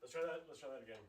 Let's try that again.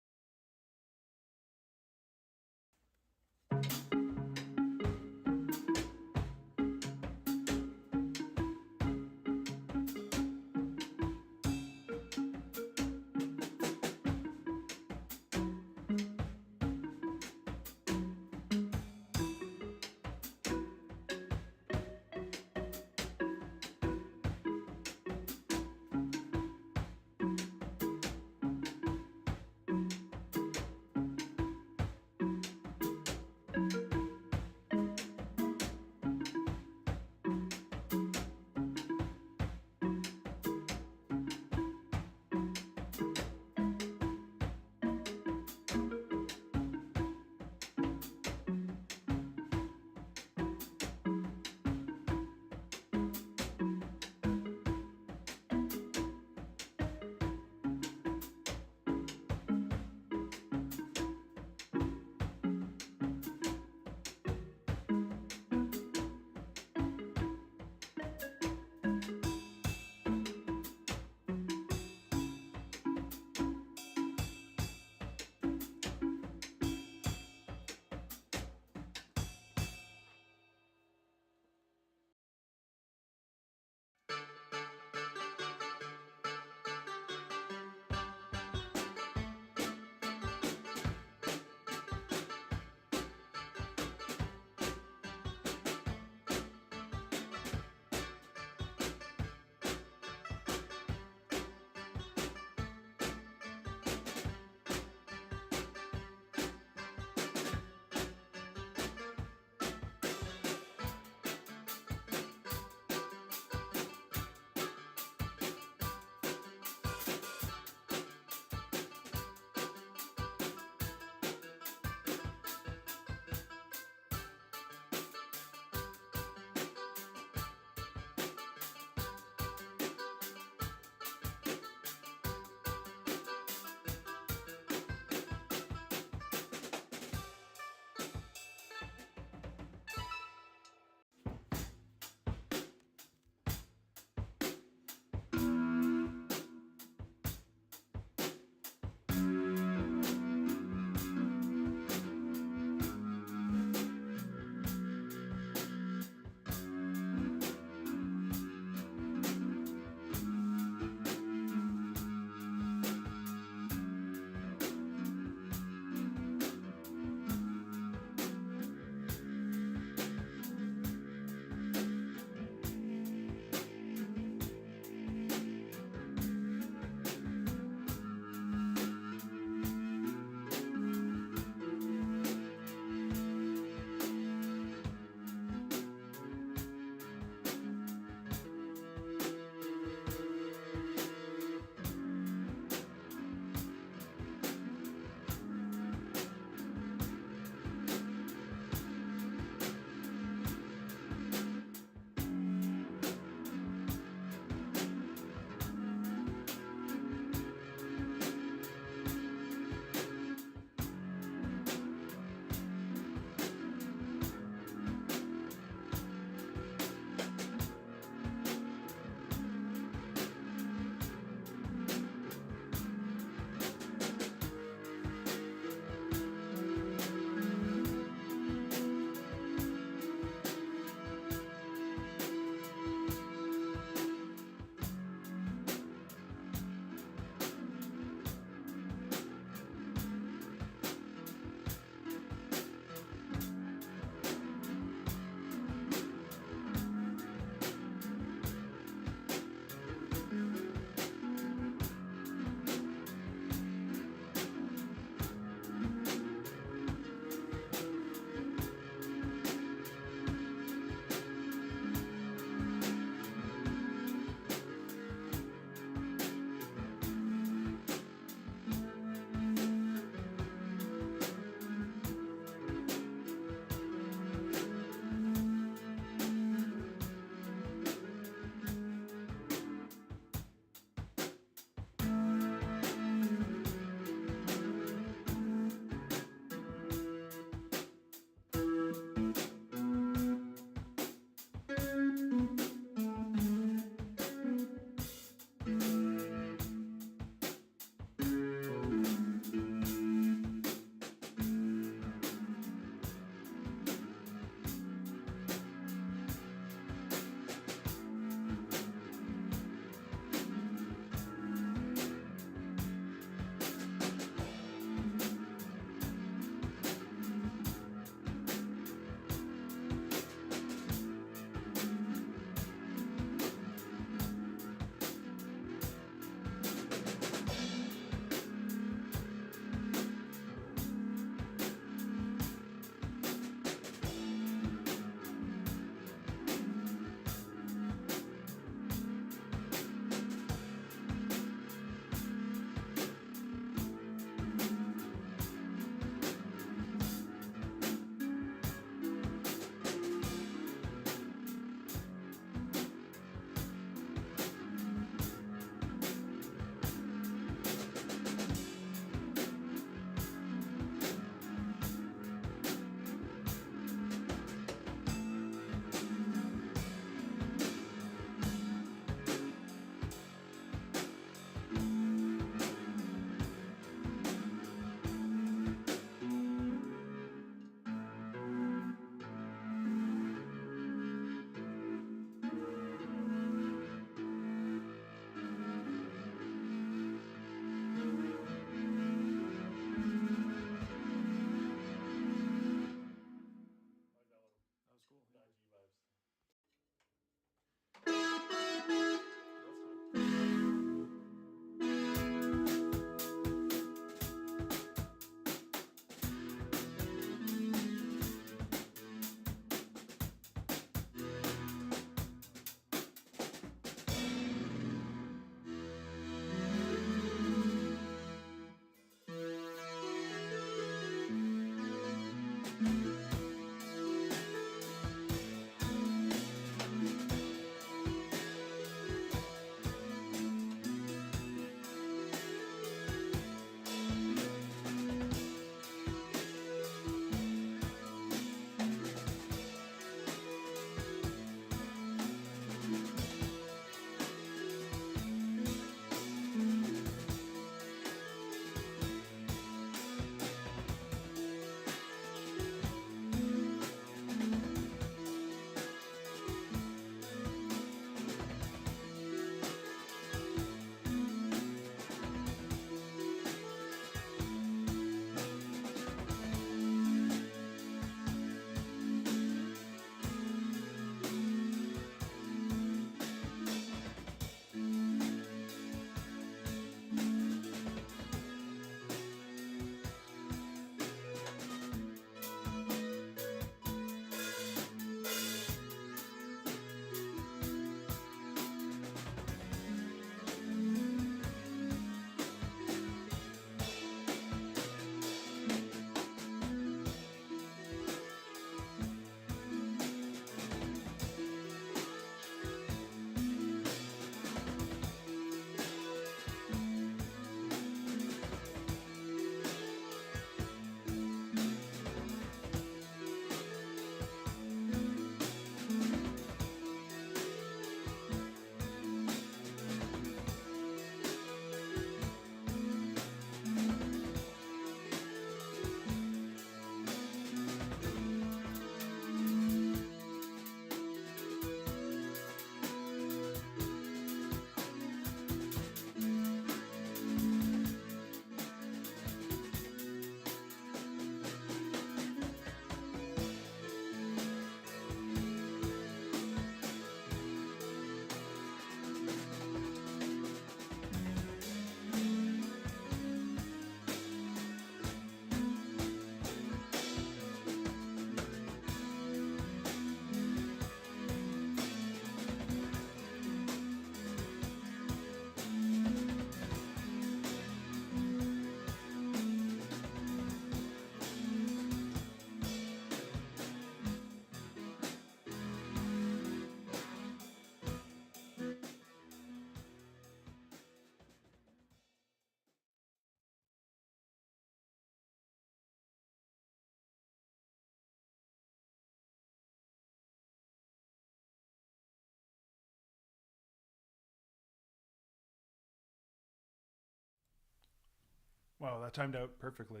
Wow, that timed out perfectly.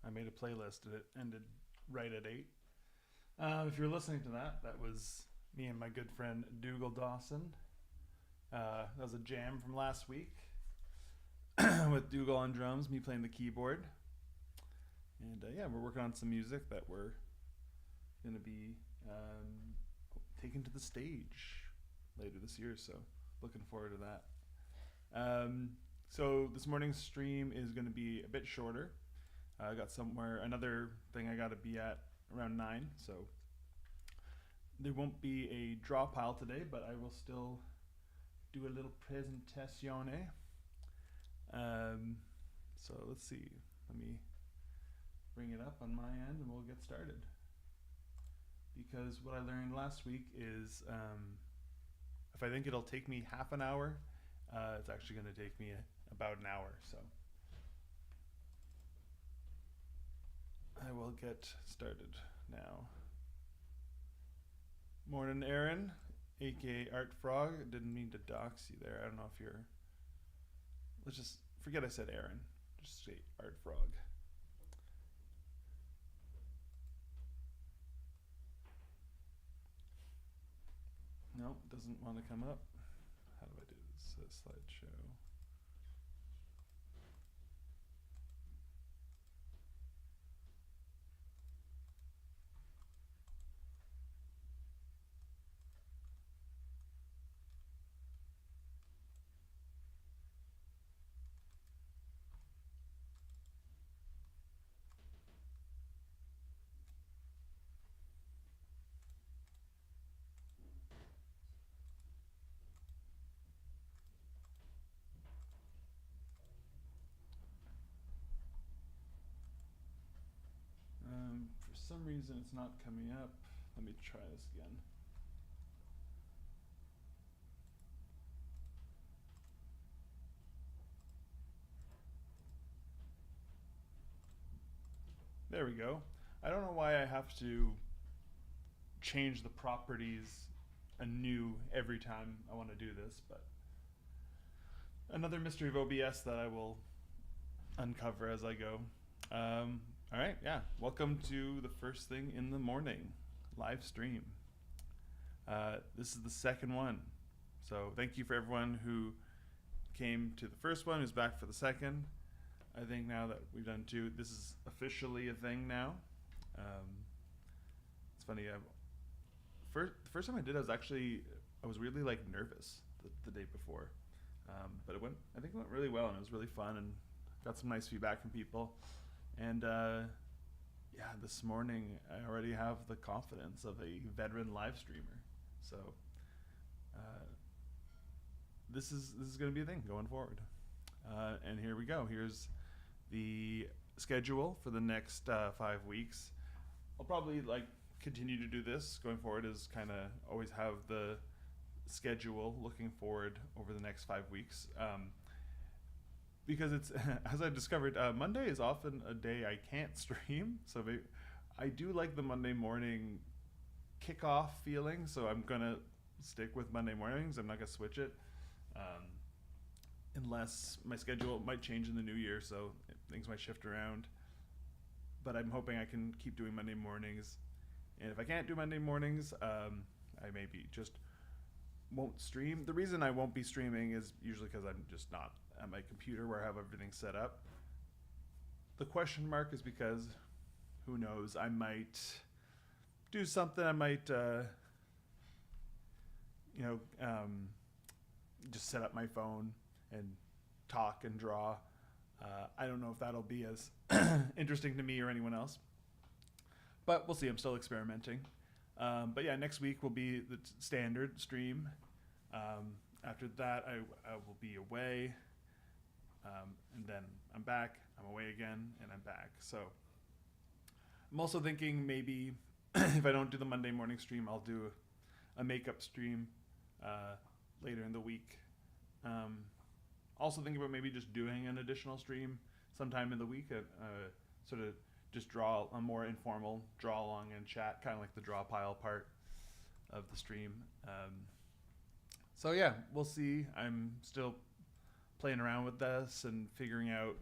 I made a playlist and it ended right at 8. If you're listening to that, that was me and my good friend Dougal Dawson. That was a jam from last week with Dougal on drums, me playing the keyboard. And yeah, we're working on some music that we're going to be taken to the stage later this year. So looking forward to that. So this morning's stream is going to be a bit shorter. I got another thing I got to be at around 9. So there won't be a draw pile today, but I will still do a little presentazione. So let's see. Let me bring it up on my end and we'll get started. Because what I learned last week is if I think it'll take me half an hour, it's actually going to take me about an hour. So I will get started now. Morning, Aaron, aka Art Frog. Didn't mean to dox you there. I don't know if you're. Let's just forget I said Aaron. Just say Art Frog. No, doesn't want to come up. How do I do this? Slideshow. For some reason it's not coming up. Let me try this again. There we go. I don't know why I have to change the properties anew every time I want to do this, but another mystery of OBS that I will uncover as I go. All right, yeah. Welcome to the first thing in the morning live stream. This is the second one. So thank you for everyone who came to the first one, who's back for the second. I think now that we've done 2, this is officially a thing now. It's funny. The first time I did, I was really like nervous the day before, but I think it went really well, and it was really fun, and got some nice feedback from people. And yeah, this morning I already have the confidence of a veteran live streamer. So this is going to be a thing going forward. And here we go. Here's the schedule for the next 5 weeks. I'll probably continue to do this going forward, is kind of always have the schedule looking forward over the next 5 weeks. Because it's, as I've discovered, Monday is often a day I can't stream. So I do like the Monday morning kickoff feeling. So I'm going to stick with Monday mornings. I'm not going to switch it. Unless my schedule might change in the new year. So things might shift around. But I'm hoping I can keep doing Monday mornings. And if I can't do Monday mornings, I maybe just won't stream. The reason I won't be streaming is usually because I'm just not at my computer where I have everything set up. The question mark is because, who knows, I might do something. I might, just set up my phone and talk and draw. I don't know if that'll be as interesting to me or anyone else. But we'll see. I'm still experimenting. But yeah, next week will be the standard stream. After that, I will be away. And then I'm back. I'm away again, and I'm back. So I'm also thinking maybe if I don't do the Monday morning stream, I'll do a makeup stream later in the week. Also thinking about maybe just doing an additional stream sometime in the week, sort of just draw a more informal draw along and chat, kind of like the draw pile part of the stream. So yeah, we'll see. I'm still playing around with this and figuring out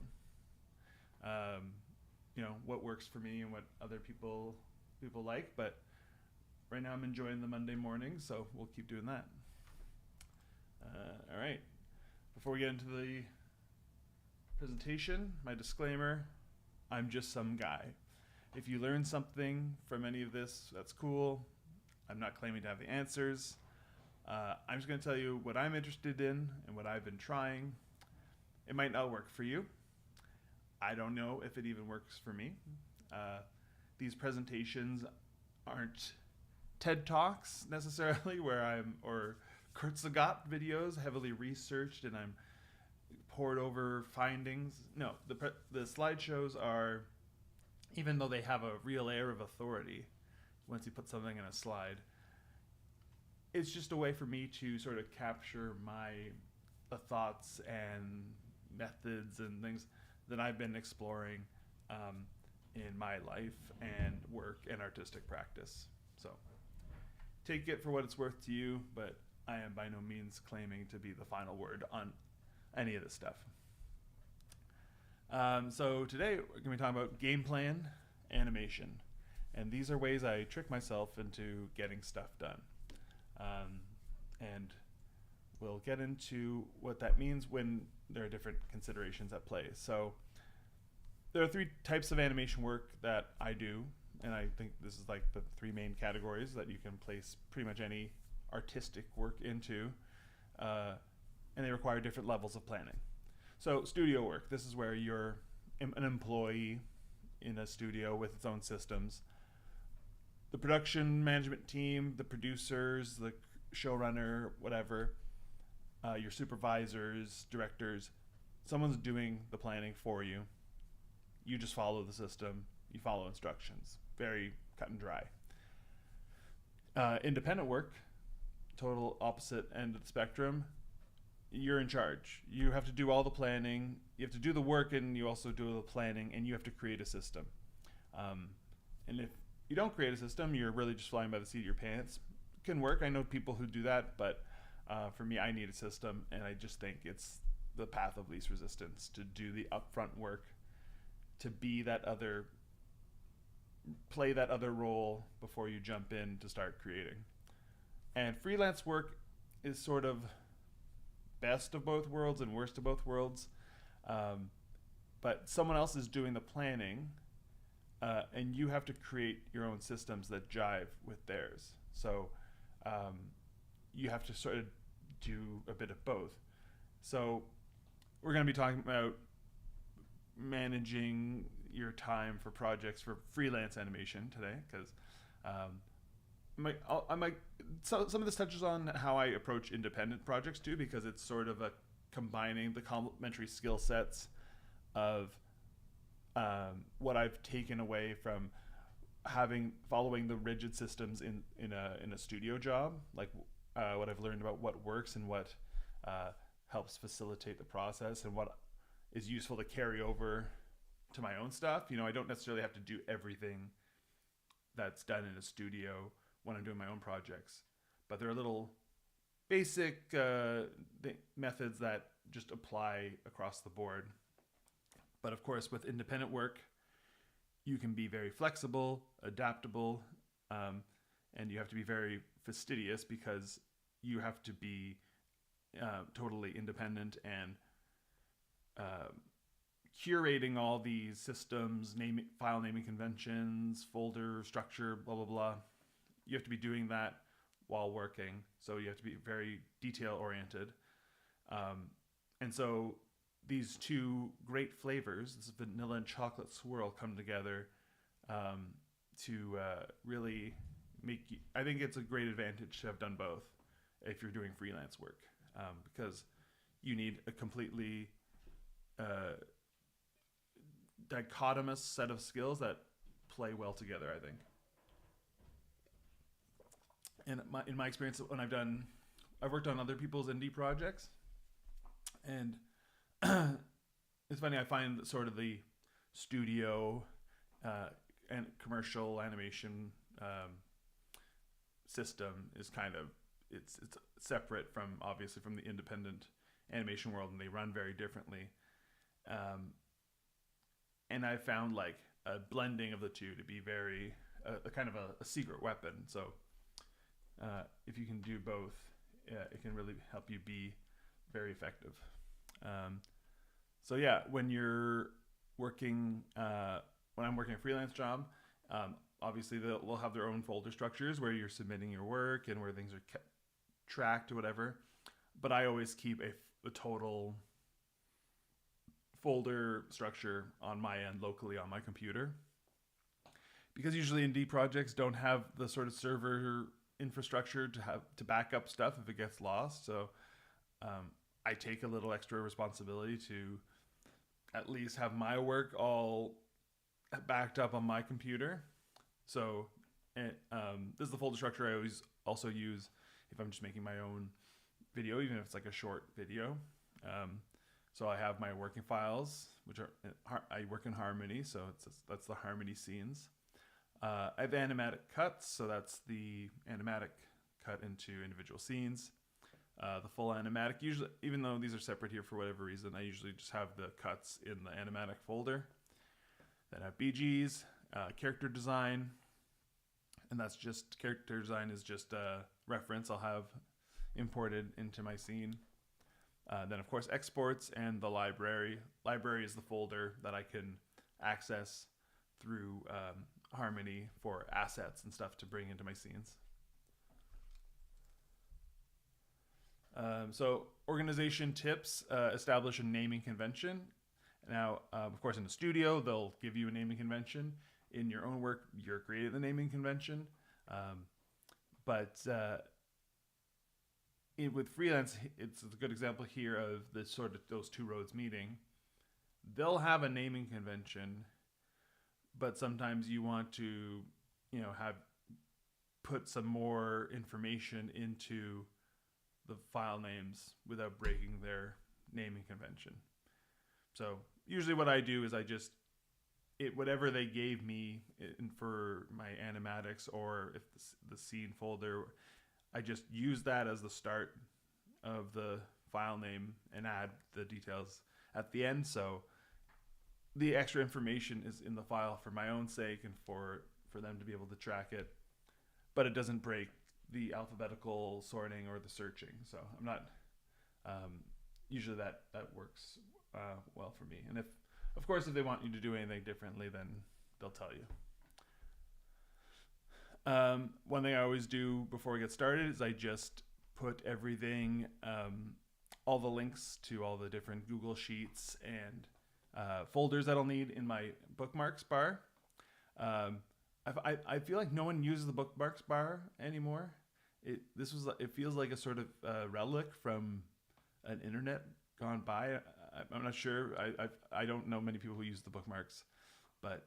what works for me and what other people like. But right now I'm enjoying the Monday morning, so we'll keep doing that. All right. Before we get into the presentation, my disclaimer: I'm just some guy. If you learn something from any of this, that's cool. I'm not claiming to have the answers. I'm just going to tell you what I'm interested in and what I've been trying. It might not work for you. I don't know if it even works for me. These presentations aren't TED Talks necessarily, or Kurt Sagat videos, heavily researched, and I'm poured over findings. No, the slideshows are, even though they have a real air of authority once you put something in a slide, it's just a way for me to sort of capture the thoughts and methods and things that I've been exploring in my life and work and artistic practice. So take it for what it's worth to you, but I am by no means claiming to be the final word on any of this stuff. So today we're going to be talking about game plan animation. And these are ways I trick myself into getting stuff done. And we'll get into what that means when there are different considerations at play. So there are 3 types of animation work that I do, and I think this is like the 3 main categories that you can place pretty much any artistic work into, and they require different levels of planning. So studio work, this is where you're an employee in a studio with its own systems. The production management team, the producers, the showrunner, whatever, your supervisors, directors, someone's doing the planning for you. You just follow the system. You follow instructions. Very cut and dry. Independent work, total opposite end of the spectrum. You're in charge. You have to do all the planning. You have to do the work, and you also do the planning, and you have to create a system. And if you don't create a system, you're really just flying by the seat of your pants. It can work. I know people who do that, but for me, I need a system, and I just think it's the path of least resistance to do the upfront work, to be that other, play that other role before you jump in to start creating. And freelance work is sort of best of both worlds and worst of both worlds. But someone else is doing the planning, and you have to create your own systems that jive with theirs. So you have to sort of do a bit of both. So we're going to be talking about managing your time for projects for freelance animation today, because some of this touches on how I approach independent projects too, because it's sort of a combining the complementary skill sets of what I've taken away from following the rigid systems in a studio job, like what I've learned about what works and what helps facilitate the process and what is useful to carry over to my own stuff. I don't necessarily have to do everything that's done in a studio when I'm doing my own projects, but there are little basic methods that just apply across the board. But of course, with independent work, you can be very flexible, adaptable, and you have to be very fastidious, because you have to be totally independent and curating all these systems, file naming conventions, folder structure, blah, blah, blah. You have to be doing that while working. So you have to be very detail oriented. And so these 2 great flavors, this vanilla and chocolate swirl, come together to really make you, I think it's a great advantage to have done both if you're doing freelance work, because you need a completely dichotomous set of skills that play well together, I think. And in my experience, when I've worked on other people's indie projects, and it's funny, I find that sort of the studio and commercial animation system is kind of, it's separate from, obviously, from the independent animation world, and they run very differently. And and I found like a blending of the two to be very a kind of a secret weapon. So if you can do both, it can really help you be very effective. So yeah, when you're working, when I'm working a freelance job, obviously they'll have their own folder structures where you're submitting your work and where things are kept, tracked or whatever. But I always keep a total folder structure on my end locally on my computer, because usually indie projects don't have the sort of server infrastructure to back up stuff if it gets lost. So I take a little extra responsibility to at least have my work all backed up on my computer. So this is the folder structure I always also use if I'm just making my own video, even if it's like a short video. So I have my working files, which are, I work in Harmony, so that's the Harmony scenes. I have animatic cuts, so that's the animatic cut into individual scenes. The full animatic, usually, even though these are separate here for whatever reason, I usually just have the cuts in the animatic folder. Then I have BGs, character design, and that's just, character design is just a reference I'll have imported into my scene. Then of course exports and the library. Library is the folder that I can access through Harmony for assets and stuff to bring into my scenes. So organization tips, establish a naming convention. Now, of course, in the studio, they'll give you a naming convention. In your own work, you're creating the naming convention. With freelance, it's a good example here of the sort of those two roads meeting. They'll have a naming convention, but sometimes you want to, put some more information into the file names without breaking their naming convention. So usually what I do is whatever they gave me for my animatics, or if the scene folder, I just use that as the start of the file name and add the details at the end. So the extra information is in the file for my own sake and for them to be able to track it, but it doesn't break the alphabetical sorting or the searching. So I'm not, usually that works well for me. And of course, if they want you to do anything differently, then they'll tell you. One thing I always do before we get started is I just put everything, all the links to all the different Google Sheets and folders that I'll need in my bookmarks bar. I feel like no one uses the bookmarks bar anymore. It feels like a sort of relic from an internet gone by. I'm not sure. I don't know many people who use the bookmarks, but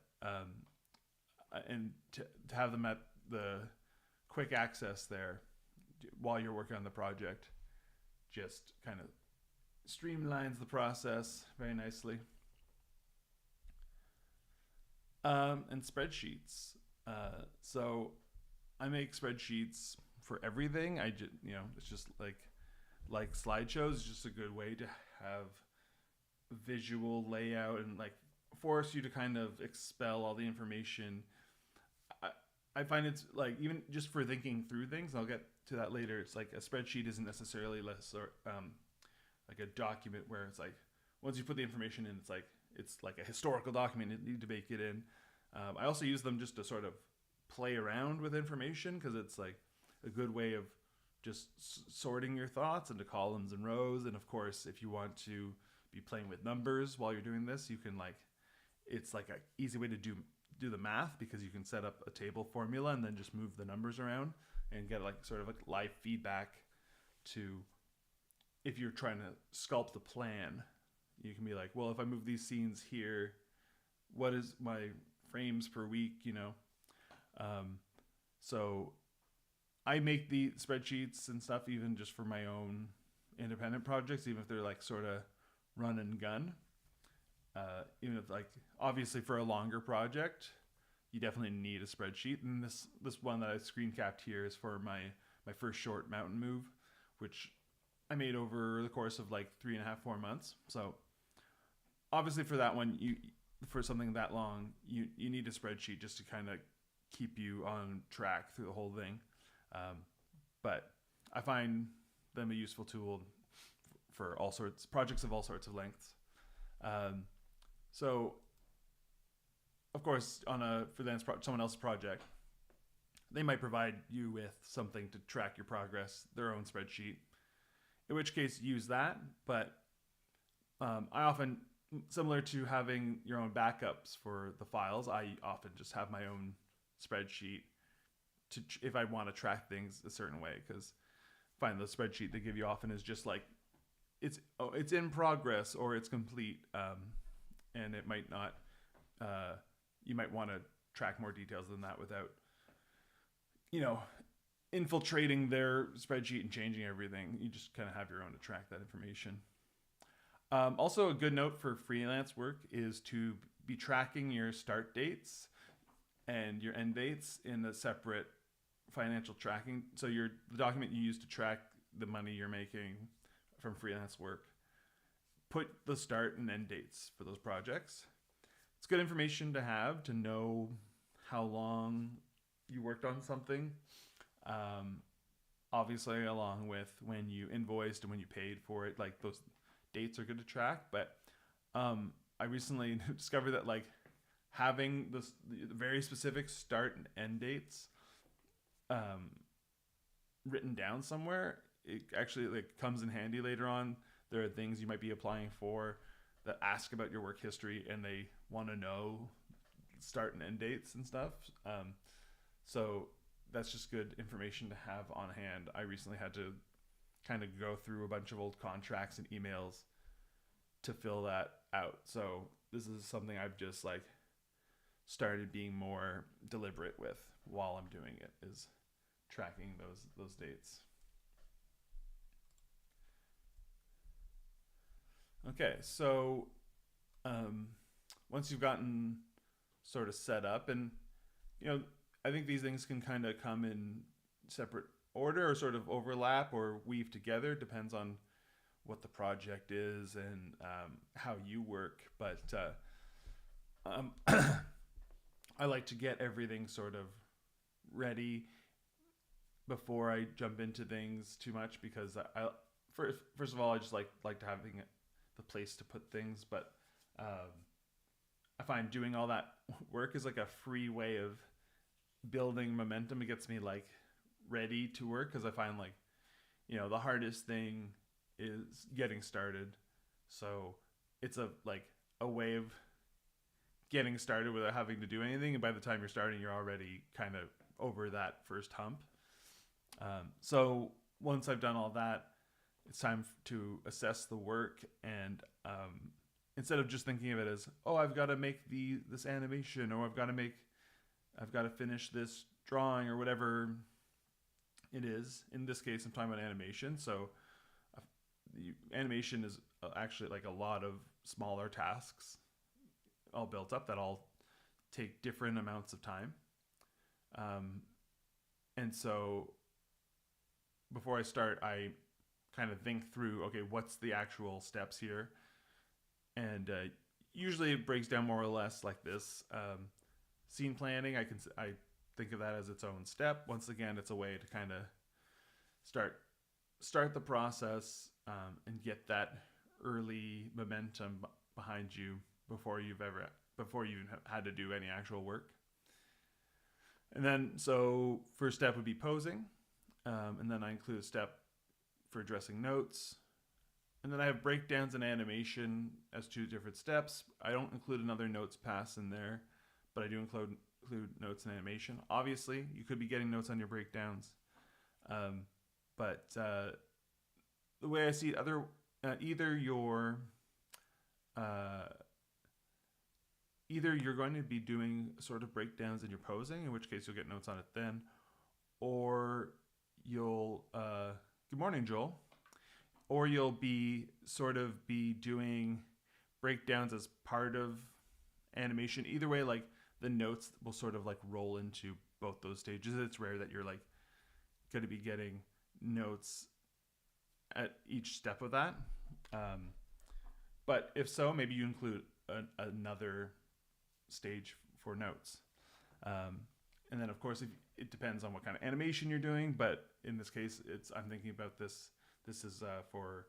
and to have them at the quick access there while you're working on the project just kind of streamlines the process very nicely. And spreadsheets. So I make spreadsheets for everything. It's just like slideshows is just a good way to have visual layout and force you to kind of expel all the information. I find it's even just for thinking through things, I'll get to that later. It's like a spreadsheet isn't necessarily like a document where it's once you put the information in, it's like a historical document. You need to bake it in. I also use them just to sort of play around with information, because it's a good way of just sorting your thoughts into columns and rows. And of course, if you want to be playing with numbers while you're doing this, you can it's like an easy way to do the math, because you can set up a table formula and then just move the numbers around and get sort of live feedback to, if you're trying to sculpt the plan, you can be well, if I move these scenes here, what is my frames per week, so I make the spreadsheets and stuff even just for my own independent projects, even if they're sort of run and gun. Even if obviously for a longer project, you definitely need a spreadsheet. And this one that I screen capped here is for my first short mountain move, which I made over the course of 3.5-4 months. So obviously for that one, for something that long, you need a spreadsheet just to kind of keep you on track through the whole thing. But I find them a useful tool for all sorts projects of all sorts of lengths. So, of course, on a freelance someone else's project, they might provide you with something to track your progress, their own spreadsheet. In which case, use that. But I often, similar to having your own backups for the files, I often just have my own spreadsheet to if I want to track things a certain way, because find the spreadsheet they give you often is just like it's in progress or it's complete, and it might not. You might want to track more details than that without, infiltrating their spreadsheet and changing everything. You just kind of have your own to track that information. Also, a good note for freelance work is to be tracking your start dates and your end dates in a separate financial tracking. So the document you use to track the money you're making from freelance work, put the start and end dates for those projects. It's good information to have to know how long you worked on something. Obviously, along with when you invoiced and when you paid for it, like those dates are good to track. But I recently discovered that like having the very specific start and end dates written down somewhere, it actually like comes in handy later on. There are things you might be applying for that ask about your work history and they want to know start and end dates and stuff. So that's just good information to have on hand. I recently had to kind of go through a bunch of old contracts and emails to fill that out. So this is something I've just like started being more deliberate with while I'm doing it, is tracking those dates. Okay, so once you've gotten sort of set up, and I think these things can kind of come in separate order or sort of overlap or weave together, depends on what the project is and how you work. But I like to get everything sort of ready before I jump into things too much, because first of all, I just like to having the place to put things, but I find doing all that work is like a free way of building momentum. It gets me like ready to work, because I find like the hardest thing is getting started. So it's a way of getting started without having to do anything, and by the time you're starting, you're already kind of over that first hump. So once I've done all that, it's time to assess the work, and instead of just thinking of it as, oh, I've got to make this animation, or I've got to finish this drawing, or whatever it is. In this case, I'm talking about animation. So the animation is actually like a lot of smaller tasks all built up that all take different amounts of time. And so before I start, I kind of think through, okay, what's the actual steps here? And usually it breaks down more or less like this. Scene planning, I think of that as its own step. Once again, it's a way to kind of start the process and get that early momentum behind you before you had to do any actual work. And then, so first step would be posing, and then I include a step for addressing notes, and then I have breakdowns and animation as two different steps. I don't include another notes pass in there, but I do include notes and animation. Obviously, you could be getting notes on your breakdowns, but the way I see it, either you're going to be doing sort of breakdowns in your posing, in which case you'll get notes on it then, or you'll good morning, Joel, or you'll be doing breakdowns as part of animation. Either way, like the notes will sort of like roll into both those stages. It's rare that you're like going to be getting notes at each step of that. But if so, maybe you include another stage for notes. And then of course, it depends on what kind of animation you're doing, but in this case, I'm thinking about this. This is for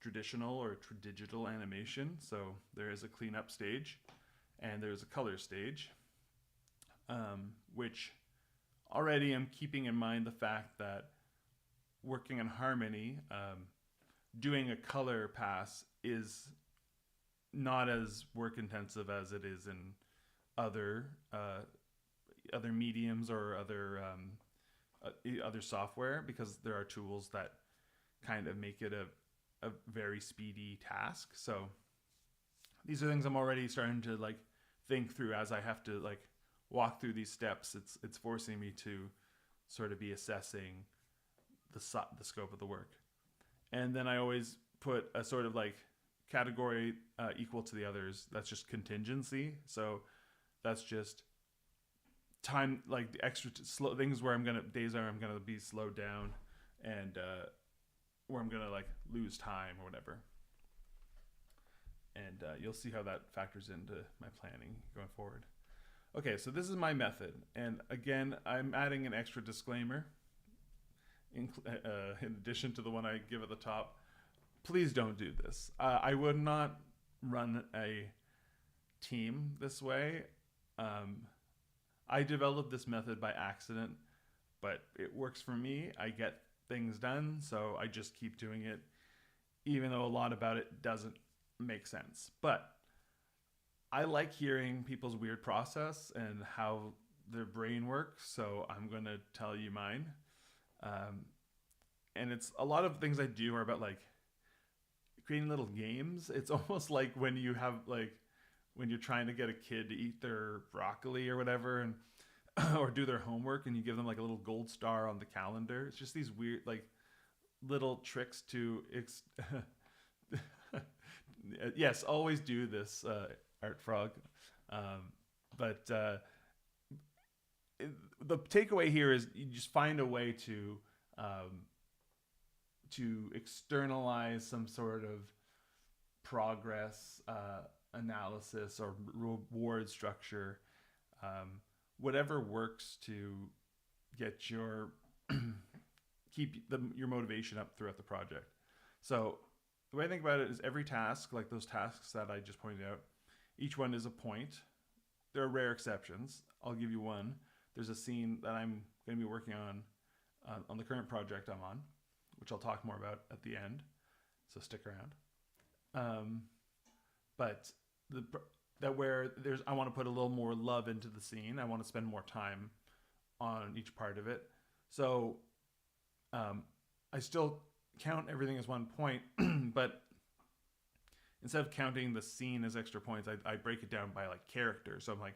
traditional or digital animation. So there is a cleanup stage, and there's a color stage, which already I'm keeping in mind the fact that working in Harmony, doing a color pass is not as work intensive as it is in other mediums or other software, because there are tools that kind of make it a very speedy task. So these are things I'm already starting to like think through as I have to like walk through these steps. It's forcing me to sort of be assessing the scope of the work. And then I always put a sort of like category equal to the others. That's just contingency. So that's just time, like the extra slow things where days where I'm gonna be slowed down, and where I'm gonna like lose time or whatever. And you'll see how that factors into my planning going forward. Okay, so this is my method, and again, I'm adding an extra disclaimer in addition to the one I give at the top. Please don't do this. I would not run a team this way. I developed this method by accident, but it works for me. I get things done, so I just keep doing it, even though a lot about it doesn't make sense. But I like hearing people's weird process and how their brain works, so I'm going to tell you mine. And it's a lot of things I do are about like creating little games. It's almost like when you're trying to get a kid to eat their broccoli or whatever, and or do their homework, and you give them like a little gold star on the calendar. It's just these weird like little tricks to yes, always do this, Art Frog. But the takeaway here is you just find a way to externalize some sort of progress analysis or reward structure, whatever works to get your your motivation up throughout the project. So the way I think about it is every task, like those tasks that I just pointed out, each one is a point. There are rare exceptions. I'll give you one. There's a scene that I'm going to be working on the current project I'm on, which I'll talk more about at the end, so stick around. But I want to put a little more love into the scene. I want to spend more time on each part of it. So I still count everything as one point, but instead of counting the scene as extra points, I break it down by like characters. So I'm like,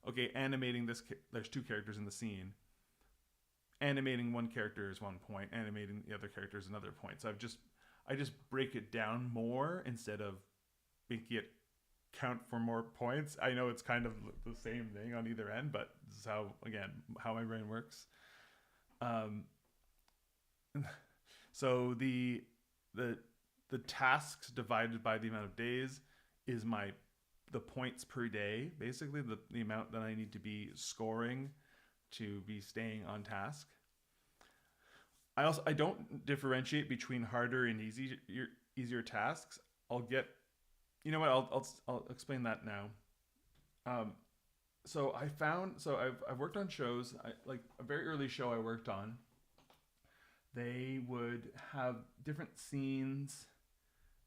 okay, animating this, there's 2 characters in the scene. Animating one character is 1 point. Animating the other character is another point. So I just break it down more instead of making it count for more points. I know it's kind of the same thing on either end, but this is how my brain works. So the tasks divided by the amount of days is the points per day, basically the amount that I need to be scoring to be staying on task. I don't differentiate between harder and easier tasks. I'll explain that now. So I've worked on shows, like a very early show I worked on. They would have different scenes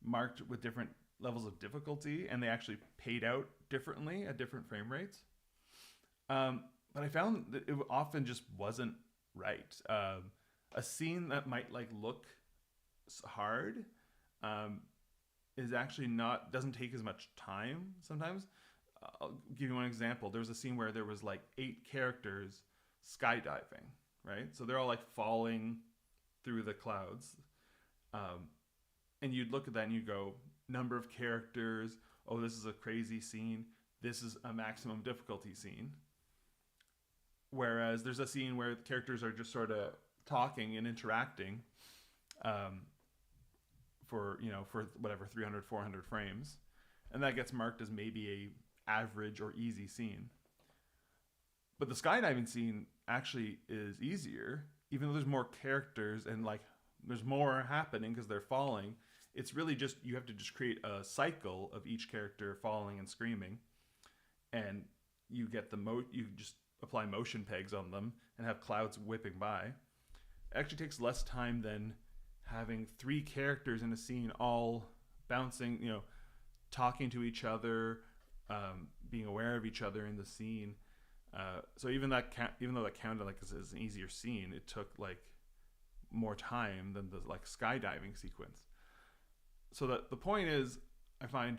marked with different levels of difficulty, and they actually paid out differently at different frame rates. But I found that it often just wasn't right. A scene that might like look hard is actually doesn't take as much time sometimes. I'll give you one example. There was a scene where there was like 8 characters skydiving, right? So they're all like falling through the clouds. And you'd look at that and you go, number of characters, oh, this is a crazy scene. This is a maximum difficulty scene. Whereas there's a scene where the characters are just sort of talking and interacting for whatever, 300, 400 frames. And that gets marked as maybe a average or easy scene. But the skydiving scene actually is easier, even though there's more characters and like there's more happening because they're falling. It's really just you have to just create a cycle of each character falling and screaming, and you get you just apply motion pegs on them and have clouds whipping by. It actually takes less time than having 3 characters in a scene all bouncing, talking to each other, being aware of each other in the scene. So even though that counted like as an easier scene, it took like more time than the like skydiving sequence. So that the point is, I find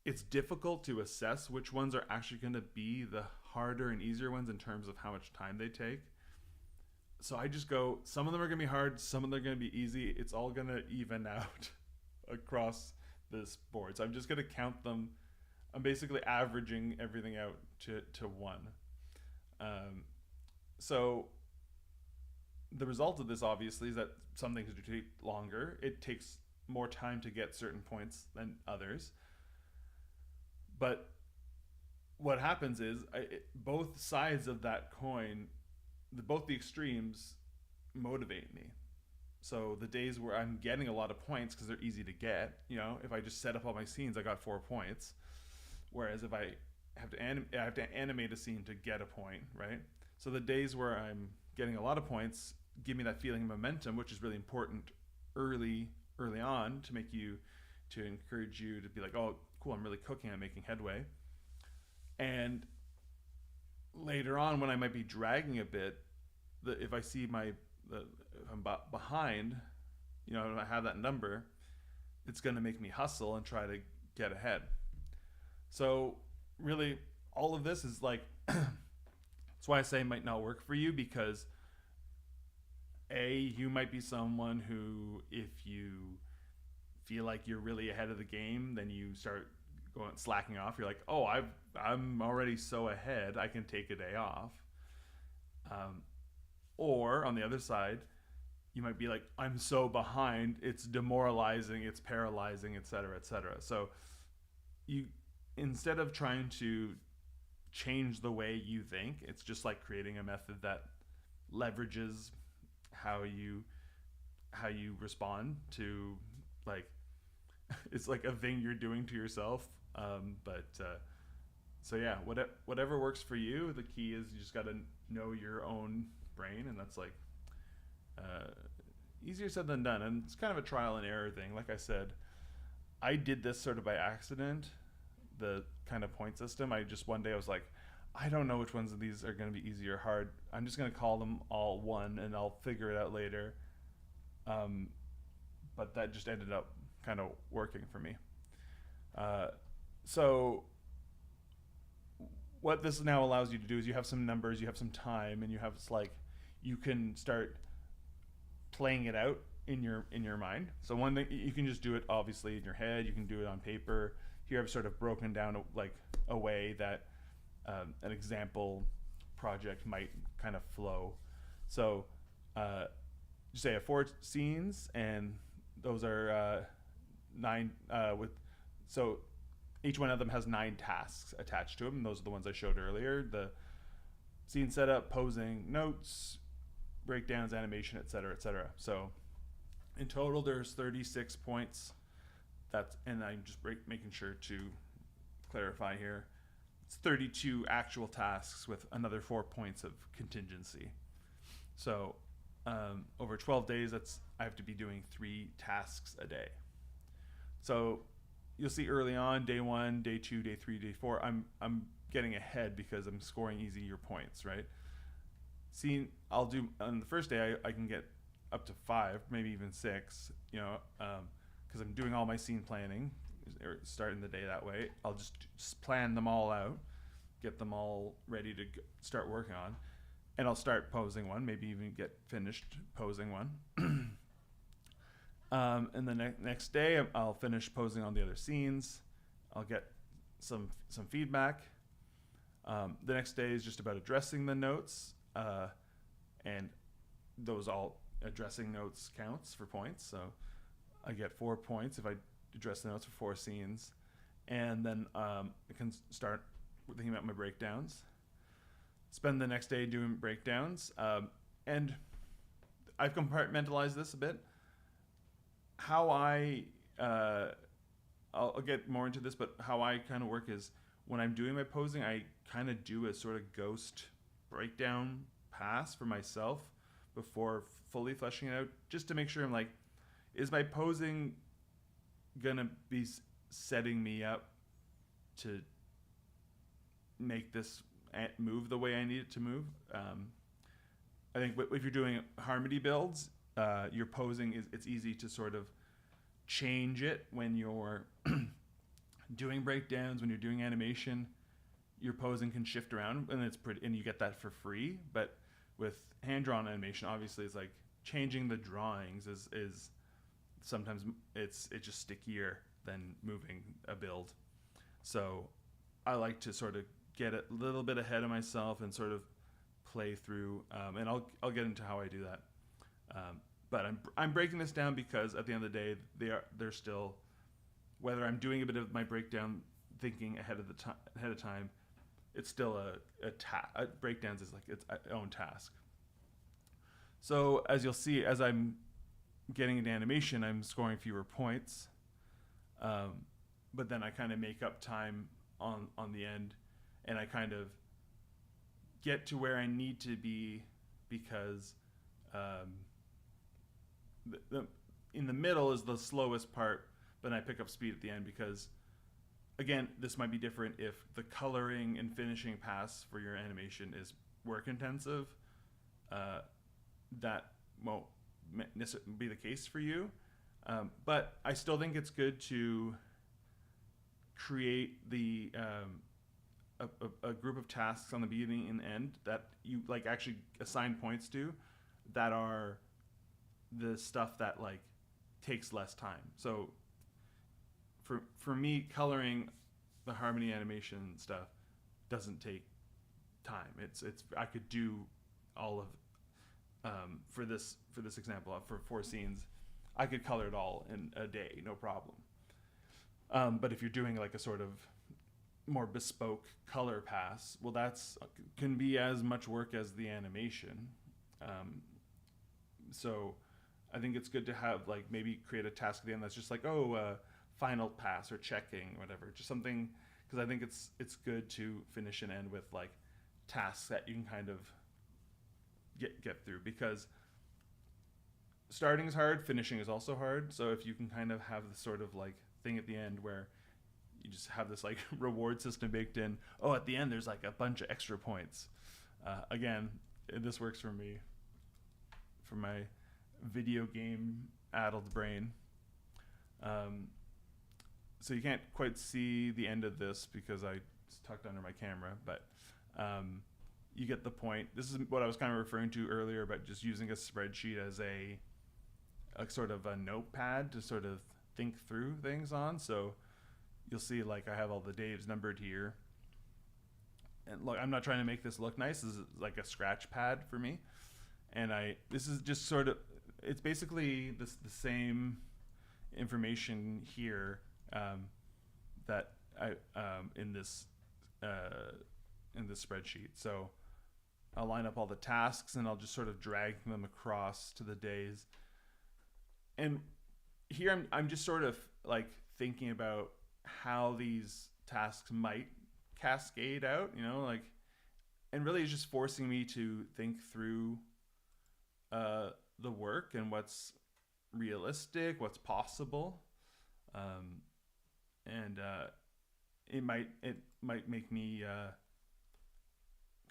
it's difficult to assess which ones are actually going to be the harder and easier ones in terms of how much time they take. So I just go, some of them are going to be hard, some of them are going to be easy. It's all going to even out across this board. So I'm just going to count them. I'm basically averaging everything out to 1. So the result of this, obviously, is that some things do take longer. It takes more time to get certain points than others. But what happens is both sides of that coin, both the extremes, motivate me. So the days where I'm getting a lot of points because they're easy to get, if I just set up all my scenes, I got 4 points. Whereas if I have to animate a scene to get a point, right? So the days where I'm getting a lot of points give me that feeling of momentum, which is really important early on to encourage you to be like, oh, cool, I'm really cooking, I'm making headway. And later on, when I might be dragging a bit, if I see if I'm behind, and I have that number, it's going to make me hustle and try to get ahead. So really, all of this is like, that's why I say it might not work for you, because you might be someone who, if you feel like you're really ahead of the game, then you start slacking off. You're like, oh, I'm already so ahead, I can take a day off. Or on the other side, you might be like, I'm so behind, it's demoralizing, it's paralyzing, etc., etc. So you, instead of trying to change the way you think, it's just like creating a method that leverages how you respond to, like, it's like a thing you're doing to yourself. So yeah, whatever works for you. The key is you just got to know your own brain, and that's like easier said than done. And it's kind of a trial and error thing. Like I said, I did this sort of by accident, the kind of point system. One day I was like, I don't know which ones of these are going to be easy or hard. I'm just going to call them all 1 and I'll figure it out later. But that just ended up kind of working for me. So what this now allows you to do is you have some numbers, you have some time, and you can start playing it out in your mind. So one thing, you can just do it obviously in your head, you can do it on paper. Here I've sort of broken down a way that an example project might kind of flow. So just say I have 4 scenes, and those are 9 so each one of them has 9 tasks attached to them, and those are the ones I showed earlier: the scene setup, posing, notes, breakdowns, animation, etc., etc. So in total there's 36 points. And I'm just making sure to clarify here, it's 32 actual tasks with another 4 points of contingency. So over 12 days, I have to be doing 3 tasks a day. So you'll see early on, day 1, day 2, day 3, day 4, I'm getting ahead because I'm scoring easier points, right? See, I'll do on the first day, I can get up to 5, maybe even 6, because I'm doing all my scene planning, or starting the day that way. I'll just plan them all out, get them all ready to start working on, and I'll start posing one, maybe even get finished posing one. And the next day, I'll finish posing on the other scenes. I'll get some feedback. The next day is just about addressing the notes, and those all addressing notes counts for points. So I get 4 points if I address the notes for 4 scenes. and then I can start thinking about my breakdowns. Spend the next day doing breakdowns, and I've compartmentalized this a bit. How I'll get more into this, but how I kind of work is when I'm doing my posing, I kind of do a sort of ghost breakdown pass for myself before fully fleshing it out, just to make sure I'm like, is my posing gonna be setting me up to make this move the way I need it to move? I think if you're doing harmony builds, your posing it's easy to sort of change it when you're doing breakdowns, when you're doing animation. Your posing can shift around, and it's pretty, and you get that for free. But with hand drawn animation, obviously, it's like changing the drawings is sometimes it's just stickier than moving a build. So I like to sort of get a little bit ahead of myself and sort of play through, and I'll get into how I do that. But I'm breaking this down because at the end of the day, they're still, whether I'm doing a bit of my breakdown thinking ahead of time, it's still a breakdowns is like its own task. So as you'll see, as I'm getting into animation, I'm scoring fewer points, but then I kind of make up time on the end, and I kind of get to where I need to be because in the middle is the slowest part, but I pick up speed at the end because, again, this might be different if the coloring and finishing pass for your animation is work intensive. That won't be the case for you, but I still think it's good to create a group of tasks on the beginning and end that you like actually assign points to, that are the stuff that like takes less time. So for me, coloring the harmony animation stuff doesn't take time. It's I could do all of for this example, for 4 scenes, I could color it all in a day, no problem. But if you're doing like a sort of more bespoke color pass, well, that's can be as much work as the animation. So I think it's good to have like maybe create a task at the end that's just like, final pass or checking, whatever, just something, because I think it's good to finish and end with like tasks that you can kind of get through, because starting is hard, finishing is also hard. So if you can kind of have this sort of like thing at the end where you just have this like reward system baked in, at the end there's like a bunch of extra points. Again, this works for me, for my video game addled brain. So you can't quite see the end of this because it's tucked under my camera, but you get the point. This is what I was kind of referring to earlier, but just using a spreadsheet as a sort of a notepad to sort of think through things on. So you'll see like I have all the days numbered here. And look, I'm not trying to make this look nice. This is like a scratch pad for me. And this is just sort of, it's basically the same information here that I in this spreadsheet. So I'll line up all the tasks and I'll just sort of drag them across to the days. And here I'm just sort of like thinking about how these tasks might cascade out, like, and really it's just forcing me to think through the work and what's realistic, what's possible, and it might make me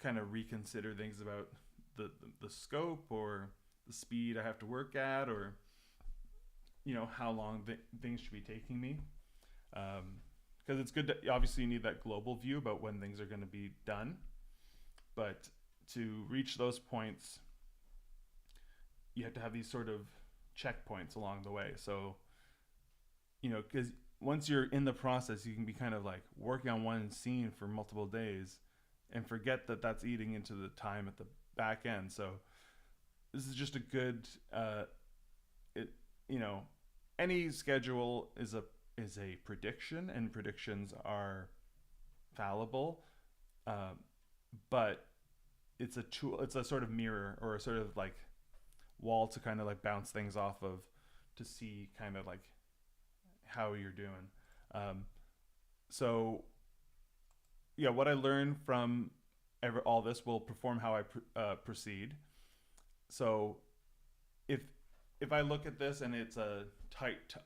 kind of reconsider things about the scope or the speed I have to work at, or how long things should be taking me, because it's good to, obviously you need that global view about when things are going to be done, but to reach those points you have to have these sort of checkpoints along the way. So because once you're in the process, you can be kind of like working on one scene for multiple days and forget that that's eating into the time at the back end. So this is just a good any schedule is a is a prediction, and predictions are fallible, um, but it's a tool. It's a sort of mirror or a sort of like wall to kind of like bounce things off of to see kind of like how you're doing. Um, so yeah, what I learned from all this will perform how I proceed. So if if I look at this and it's a tight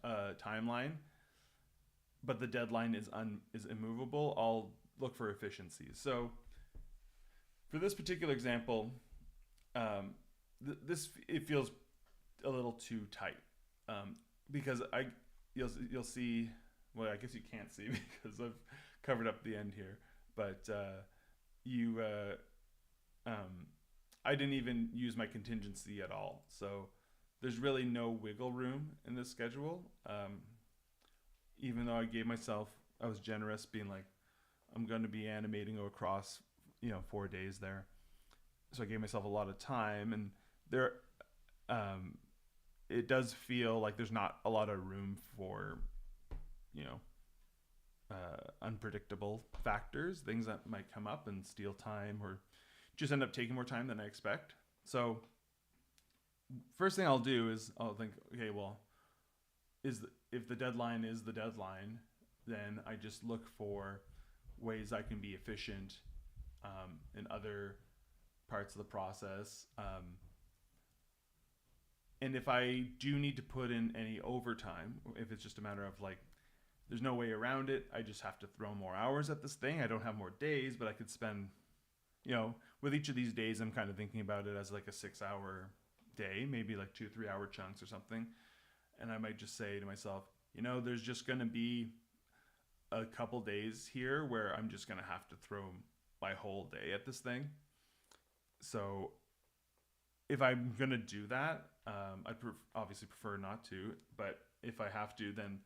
timeline, but the deadline is immovable, I'll look for efficiencies. So for this particular example, this it feels a little too tight, because you'll see. Well, I guess you can't see because I've covered up the end here, but you I didn't even use my contingency at all. So there's really no wiggle room in this schedule. Even though I was generous, being like, I'm going to be animating across, 4 days there. So I gave myself a lot of time, and there, it does feel like there's not a lot of room for, unpredictable factors, things that might come up and steal time or just end up taking more time than I expect. So first thing I'll do is I'll think, okay, well, if the deadline is the deadline, then I just look for ways I can be efficient in other parts of the process. And if I do need to put in any overtime, if it's just a matter of like, there's no way around it, I just have to throw more hours at this thing. I don't have more days, but I could spend, with each of these days, I'm kind of thinking about it as like a 6-hour day, maybe like 2-3 hour chunks or something. And I might just say to myself, there's just going to be a couple days here where I'm just going to have to throw my whole day at this thing. So if I'm going to do that, I'd obviously prefer not to, but if I have to, then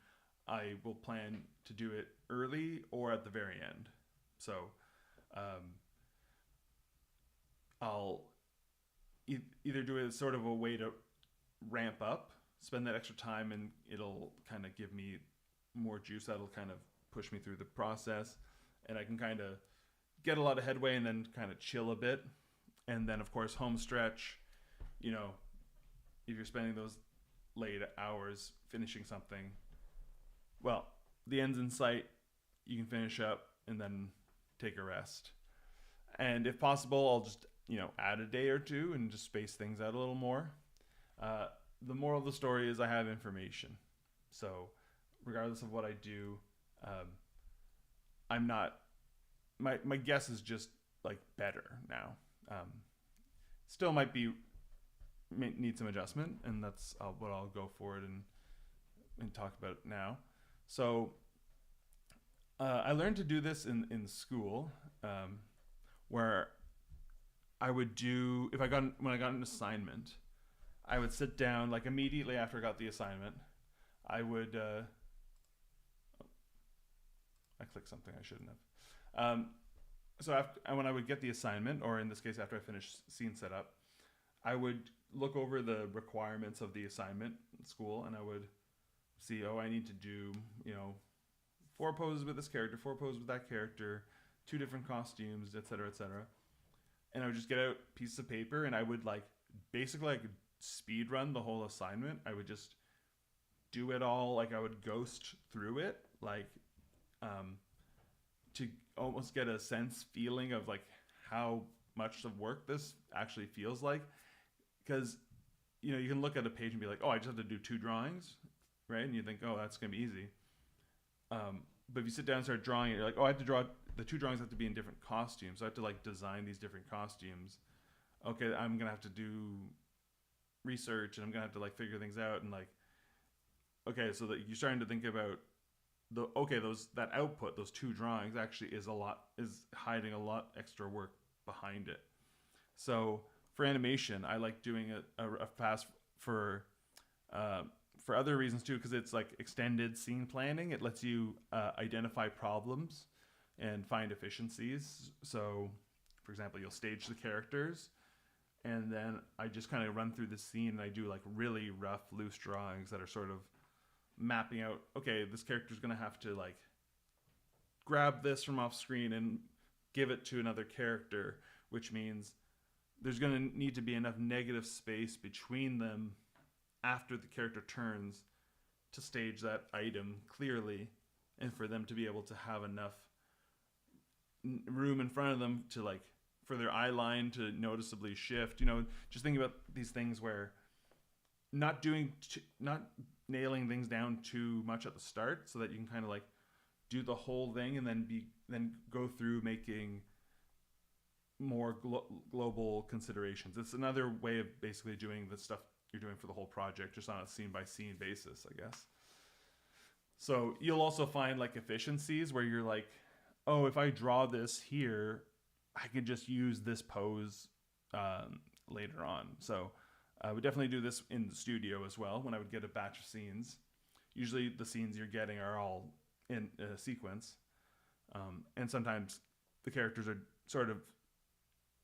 I will plan to do it early or at the very end. So I'll either do it as sort of a way to ramp up, spend that extra time, and it'll kind of give me more juice. That'll kind of push me through the process, and I can kind of get a lot of headway and then kind of chill a bit. And then, of course, home stretch, if you're spending those late hours finishing something, well, the end's in sight. You can finish up and then take a rest. And if possible, I'll just, add a day or two and just space things out a little more. The moral of the story is I have information. So regardless of what I do, I'm not, my guess is just like better now. Still might need some adjustment, and that's what I'll go forward and talk about now. So I learned to do this in school, where I would do, when I got an assignment, I would sit down like immediately after I got the assignment. I would, I clicked something I shouldn't have. So when I would get the assignment, or in this case after I finished scene setup, I would look over the requirements of the assignment in school, and I would see, I need to do, 4 poses with this character, 4 poses with that character, 2 different costumes, etc., etc. And I would just get out pieces of paper, and I would basically like speed run the whole assignment. I would just do it all, like I would ghost through it, to almost get a feeling of like how much of work this actually feels like. Because you can look at a page and be like, I just have to do 2 drawings, right? And you think, that's gonna be easy. But if you sit down and start drawing it, you're like, I have to draw, the 2 drawings have to be in different costumes. So I have to design these different costumes. Okay, I'm gonna have to do research, and I'm gonna have to figure things out, and okay, so that you're starting to think about that output, those 2 drawings actually is hiding a lot extra work behind it. So for animation, I like doing a fast for other reasons too, because it's extended scene planning. It lets you identify problems and find efficiencies. So for example, you'll stage the characters, and then I just kind of run through the scene, and I do really rough, loose drawings that are sort of mapping out, okay, this character's going to have to like grab this from off screen and give it to another character, which means there's going to need to be enough negative space between them after the character turns to stage that item clearly, and for them to be able to have enough room in front of them to like for their eye line to noticeably shift. Just think about these things where not nailing things down too much at the start, so that you can kind of like do the whole thing and then go through making more global considerations. It's another way of basically doing the stuff you're doing for the whole project, just on a scene by scene basis, I guess. So you'll also find like efficiencies where you're like, oh, if I draw this here, I can just use this pose later on. So I would definitely do this in the studio as well when I would get a batch of scenes. Usually the scenes you're getting are all in a sequence. And sometimes the characters are sort of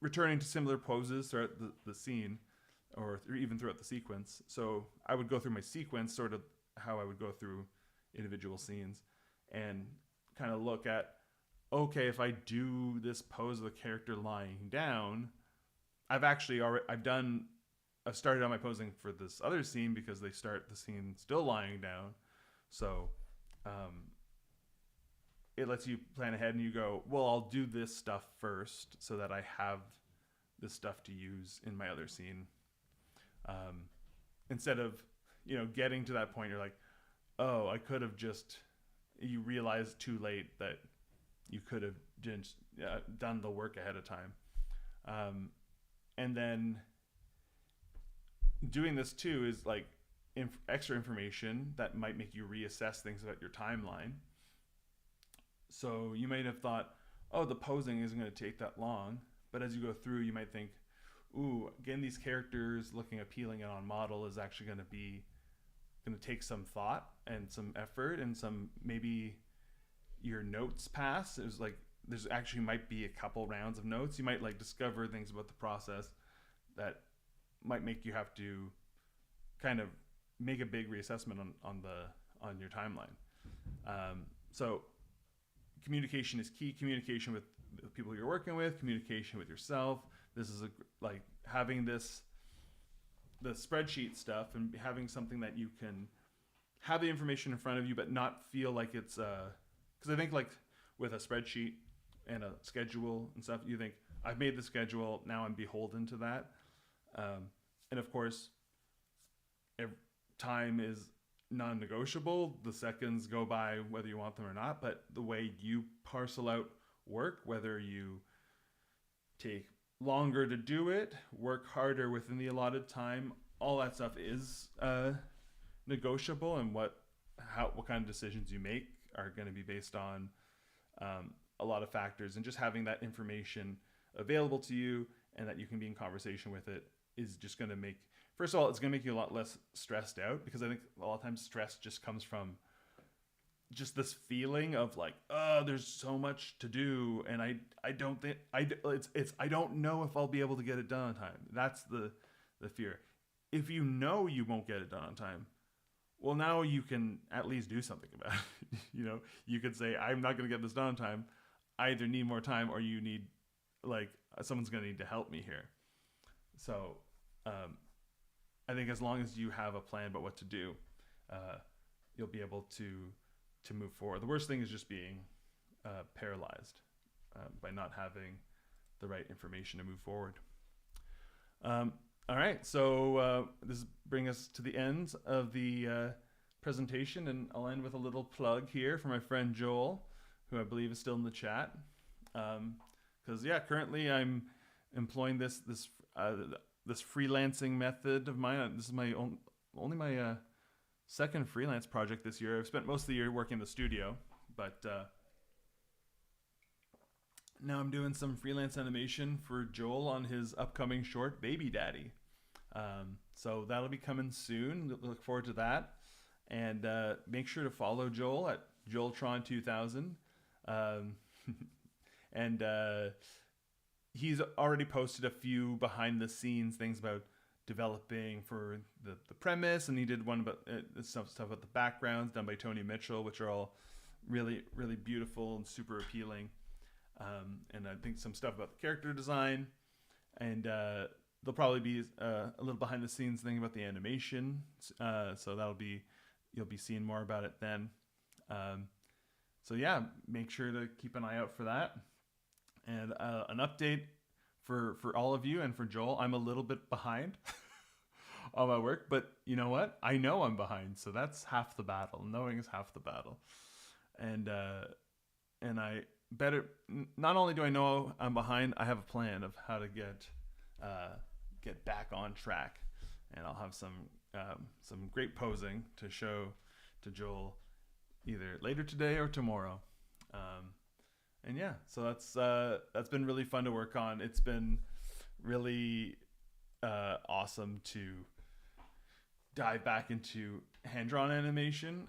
returning to similar poses throughout the scene, or even throughout the sequence. So I would go through my sequence sort of how I would go through individual scenes and kind of look at, okay, if I do this pose of the character lying down, I've started on my posing for this other scene because they start the scene still lying down. So it lets you plan ahead, and you go, well, I'll do this stuff first so that I have this stuff to use in my other scene. Instead of, getting to that point, you're like, oh, I could have you realize too late that you could have just done the work ahead of time. And then doing this too is like extra information that might make you reassess things about your timeline. So you might have thought, oh, the posing isn't going to take that long. But as you go through, you might think, ooh, getting these characters looking appealing and on model is actually going to take some thought and some effort, and some, maybe your notes pass. There's actually might be a couple rounds of notes. You might like discover things about the process that might make you have to kind of make a big reassessment on your timeline. So communication is key. Communication with the people you're working with, communication with yourself. This is like having the spreadsheet stuff and having something that you can have the information in front of you, but not feel like it's because I think like with a spreadsheet and a schedule and stuff, you think, I've made the schedule, now I'm beholden to that. And of course, time is non-negotiable. The seconds go by whether you want them or not, but the way you parcel out work, whether you take longer to do it, work harder within the allotted time, all that stuff is negotiable, and what kind of decisions you make are going to be based on a lot of factors. And just having that information available to you and that you can be in conversation with it is just going to make, first of all, it's going to make you a lot less stressed out, because I think a lot of times stress just comes from just this feeling of like, oh, there's so much to do, and I don't think I don't know if I'll be able to get it done on time. That's the fear. If you know you won't get it done on time, well, now you can at least do something about it. You could say, I'm not going to get this done on time. I either need more time, or you need, like, someone's going to need to help me here. So I think as long as you have a plan about what to do, you'll be able to move forward. The worst thing is just being paralyzed by not having the right information to move forward. All right, so this brings us to the end of the presentation, and I'll end with a little plug here for my friend Joel, who I believe is still in the chat. Because currently I'm employing this freelancing method of mine. This is my only my second freelance project this year. I've spent most of the year working in the studio, but now I'm doing some freelance animation for Joel on his upcoming short, Baby Daddy. So that'll be coming soon. Look forward to that. And make sure to follow Joel at JoelTron2000. And he's already posted a few behind the scenes things about developing for the premise, and he did one about stuff about the backgrounds done by Tony Mitchell, which are all really, really beautiful and super appealing. And I think some stuff about the character design, and there'll probably be a little behind the scenes thing about the animation. So you'll be seeing more about it then. So yeah, make sure to keep an eye out for that. And an update for all of you and for Joel, I'm a little bit behind on my work, but you know what? I know I'm behind, so that's half the battle. Knowing is half the battle. And I better, not only do I know I'm behind, I have a plan of how to get back on track, and I'll have some great posing to show to Joel either later today or tomorrow. And yeah, so that's been really fun to work on. It's been really awesome to dive back into hand-drawn animation.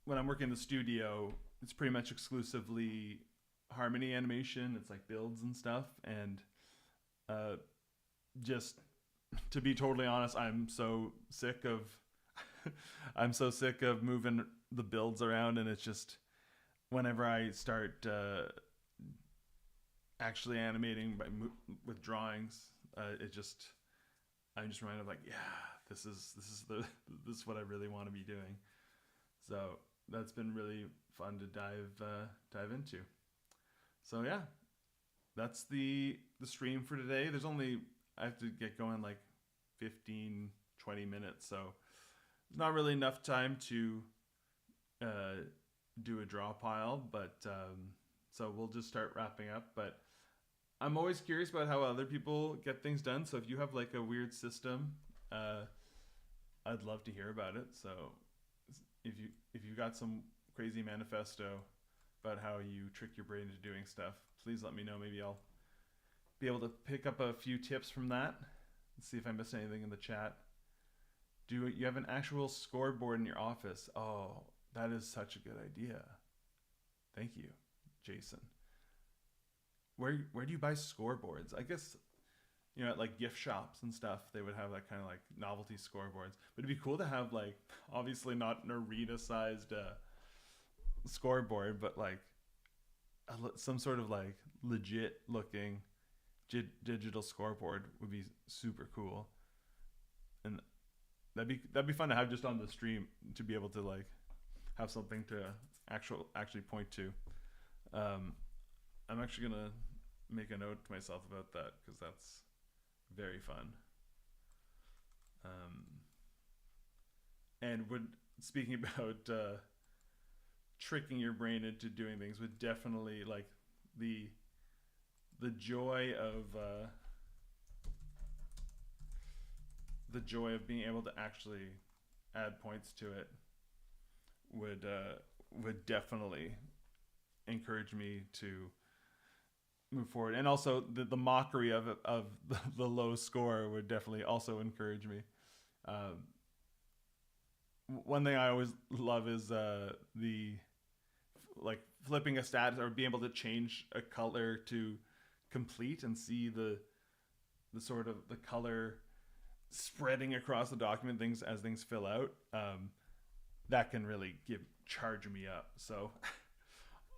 When I'm working in the studio, it's pretty much exclusively Harmony animation. It's like builds and stuff, and just to be totally honest, I'm so sick of moving the builds around, and it's just whenever I start actually animating with drawings, I'm just reminded of like, yeah, this is what I really want to be doing. So that's been really fun to dive into. So yeah, that's the stream for today. I have to get going like 15-20 minutes, so there's not really enough time to do a draw pile, but so we'll just start wrapping up. But I'm always curious about how other people get things done, so if you have like a weird system, I'd love to hear about it. So if you got some crazy manifesto about how you trick your brain into doing stuff, please let me know. Maybe I'll be able to pick up a few tips from that. Let's see if I missed anything in the chat. Do you have an actual scoreboard in your office? Oh, that is such a good idea. Thank you, Jason. Where do you buy scoreboards? I guess, at like gift shops and stuff, they would have that kind of like novelty scoreboards. But it'd be cool to have like, obviously not an arena-sized scoreboard, but like some sort of like legit looking digital scoreboard would be super cool. And that'd be fun to have just on the stream, to be able to like have something to actually point to. I'm actually gonna make a note to myself about that, because that's very fun. And speaking about tricking your brain into doing things, would definitely like the joy of being able to actually add points to it would definitely encourage me to move forward. And also the mockery of the low score would definitely also encourage me. One thing I always love is the like flipping a stat or being able to change a color to complete and see the sort of the color spreading across the document as things fill out. That can really charge me up. So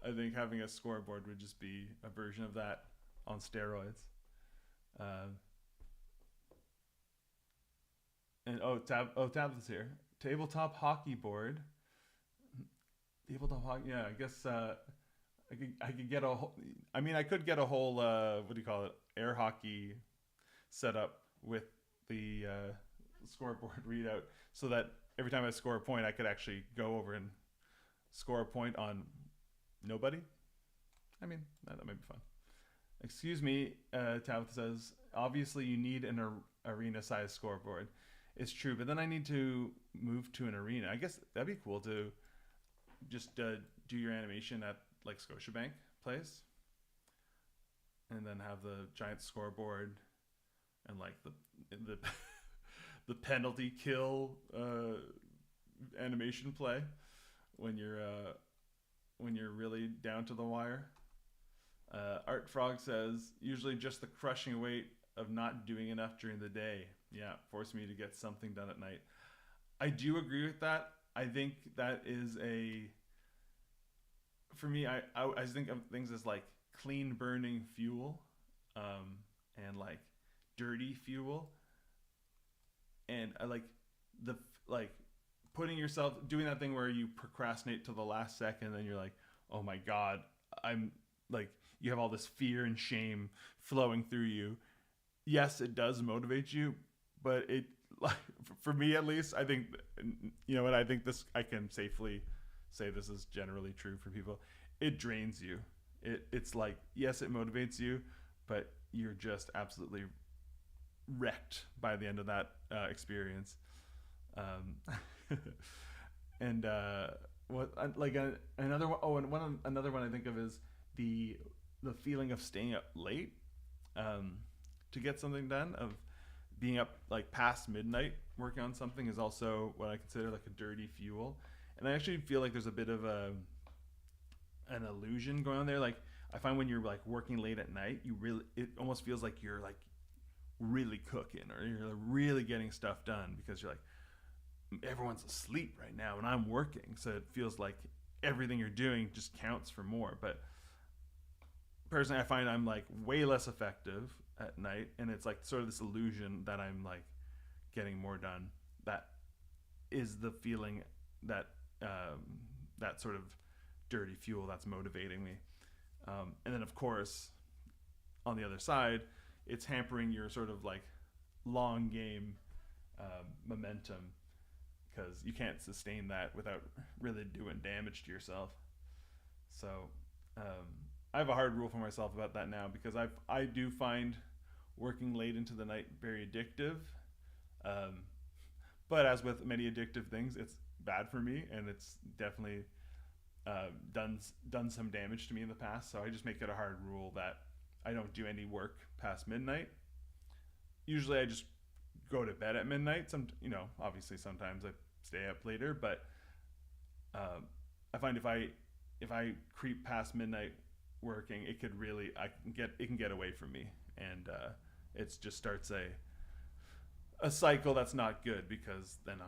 I think having a scoreboard would just be a version of that on steroids. And Tabitha's here. Tabletop hockey board. Tabletop hockey. Yeah, I guess I could get a whole. I mean, I could get a whole what do you call it? Air hockey set up with the scoreboard readout, so that every time I score a point, I could actually go over and score a point on nobody. I mean, that might be fun. Excuse me, Tabitha says, obviously you need an arena-sized scoreboard. It's true, but then I need to move to an arena. I guess that'd be cool to just do your animation at like Scotiabank Place, and then have the giant scoreboard and like the the penalty kill animation play when you're really down to the wire. Art Frog says, usually just the crushing weight of not doing enough during the day. Yeah, force me to get something done at night. I do agree with that. I think that is for me. I think of things as like clean burning fuel, and like dirty fuel, and I like the like putting yourself doing that thing where you procrastinate till the last second, and you're like, oh my god, I'm like you have all this fear and shame flowing through you. Yes, it does motivate you, but it like for me at least, I think what I think this I can safely say this is generally true for people. It drains you. It's like yes, it motivates you, but you're just absolutely wrecked by the end of that experience. And what like another one, oh, and another one I think of is the feeling of staying up late to get something done, of being up like past midnight working on something is also what I consider like a dirty fuel. And I actually feel like there's a bit of an illusion going on there. Like I find when you're like working late at night, it almost feels like you're like really cooking, or you're really getting stuff done, because you're like everyone's asleep right now and I'm working, so it feels like everything you're doing just counts for more. But personally, I find I'm like way less effective at night, and it's like sort of this illusion that I'm like getting more done. That is the feeling that that sort of dirty fuel that's motivating me. And then of course, on the other side, it's hampering your sort of like long game momentum, because you can't sustain that without really doing damage to yourself. So I have a hard rule for myself about that now, because I do find working late into the night very addictive. But as with many addictive things, it's bad for me, and it's definitely done some damage to me in the past. So I just make it a hard rule that I don't do any work past midnight. Usually I just go to bed at midnight. Obviously sometimes I stay up later, but I find if I creep past midnight working, it can get away from me, and it just starts a cycle that's not good, because then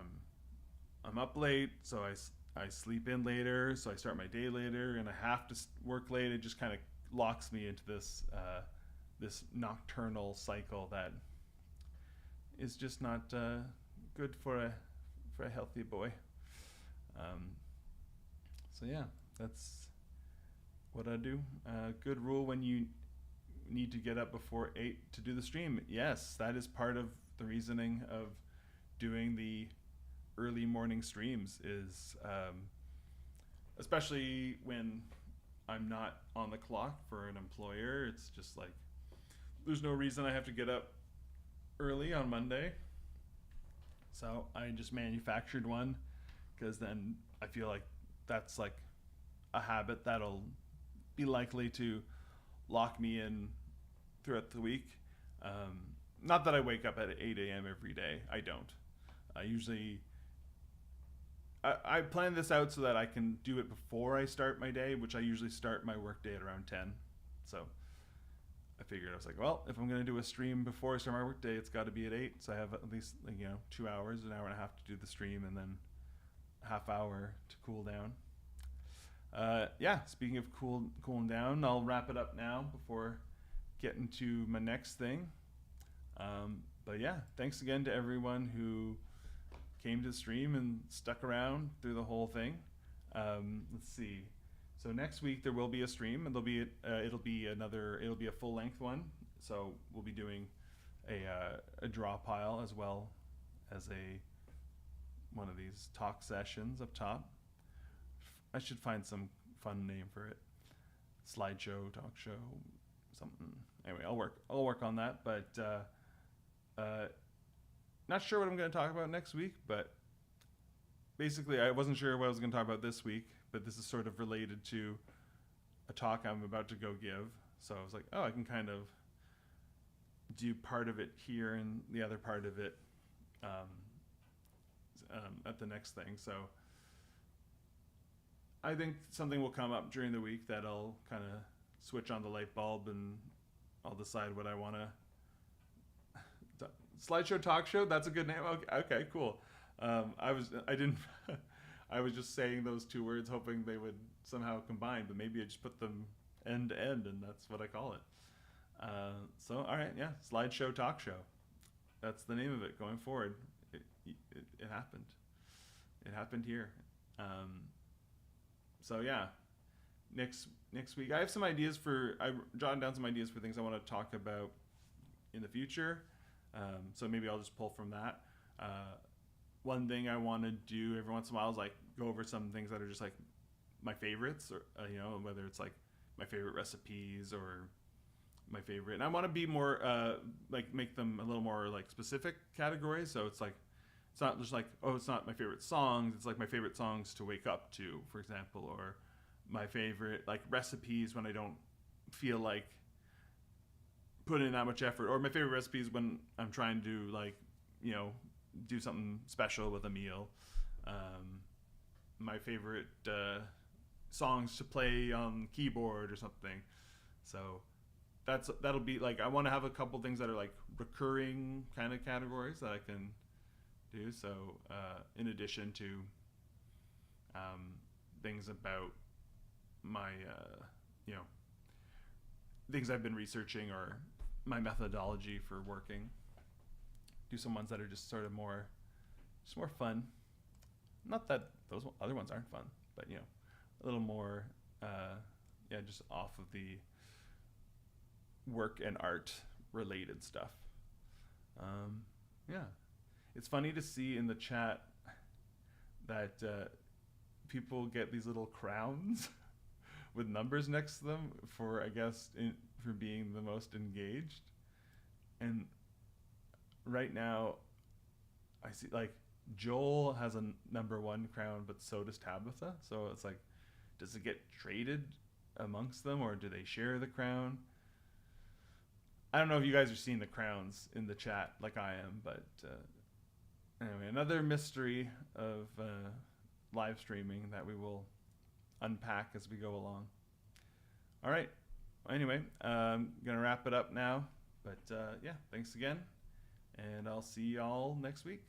I'm up late, so I sleep in later, so I start my day later, and I have to work late. It just kind of locks me into this nocturnal cycle that is just not good for a healthy boy. So yeah, that's what I do. Good rule when you need to get up before 8 to do the stream. Yes, that is part of the reasoning of doing the early morning streams, is especially when I'm not on the clock for an employer. It's just like there's no reason I have to get up early on Monday. So I just manufactured one, because then I feel like that's like a habit that'll be likely to lock me in throughout the week. Not that I wake up at 8 a.m. every day. I don't. I usually I plan this out so that I can do it before I start my day, which I usually start my work day at around 10. So I figured, I was like, well, if I'm going to do a stream before I start my work day, it's got to be at 8. So I have at least 2 hours, an hour and a half to do the stream, and then a half hour to cool down. Yeah, speaking of cooling down, I'll wrap it up now before getting to my next thing. But yeah, thanks again to everyone who came to the stream and stuck around through the whole thing. Let's see. So next week there will be a stream, and it'll be a full length one. So we'll be doing a draw pile, as well as one of these talk sessions up top. I should find some fun name for it. Slideshow, talk show, something. Anyway, I'll work on that, but not sure what I'm going to talk about next week, but basically I wasn't sure what I was going to talk about this week, but this is sort of related to a talk I'm about to go give. So I was like, oh, I can kind of do part of it here and the other part of it at the next thing. So I think something will come up during the week that'll kind of switch on the light bulb, and I'll decide what I want to Slideshow talk show. That's a good name. Okay, cool. I didn't. I was just saying those two words, hoping they would somehow combine. But maybe I just put them end to end, and that's what I call it. So all right, yeah, slideshow talk show. That's the name of it going forward. It happened. It happened here. So yeah, next week I have some ideas for. I jotted down some ideas for things I want to talk about in the future. So maybe I'll just pull from that. One thing I want to do every once in a while is like go over some things that are just like my favorites, or whether it's like my favorite recipes or my favorite. And I want to be more like make them a little more like specific categories. So it's like it's not just like, oh, it's not my favorite songs. It's like my favorite songs to wake up to, for example, or my favorite like recipes when I don't feel like put in that much effort, or my favorite recipes when I'm trying to like do something special with a meal. My favorite songs to play on keyboard or something. So that'll be like, I want to have a couple things that are like recurring kind of categories that I can do. So in addition to things about my things I've been researching or my methodology for working, do some ones that are just sort of more fun. Not that those other ones aren't fun, but a little more just off of the work and art related stuff. It's funny to see in the chat that people get these little crowns with numbers next to them for, I guess, for being the most engaged. And right now I see like Joel has a number 1 crown, but so does Tabitha. So it's like, does it get traded amongst them, or do they share the crown? I don't know if you guys are seeing the crowns in the chat like I am, but anyway, another mystery of live streaming that we will unpack as we go along. All right. Anyway, I'm going to wrap it up now. But yeah, thanks again. And I'll see y'all next week.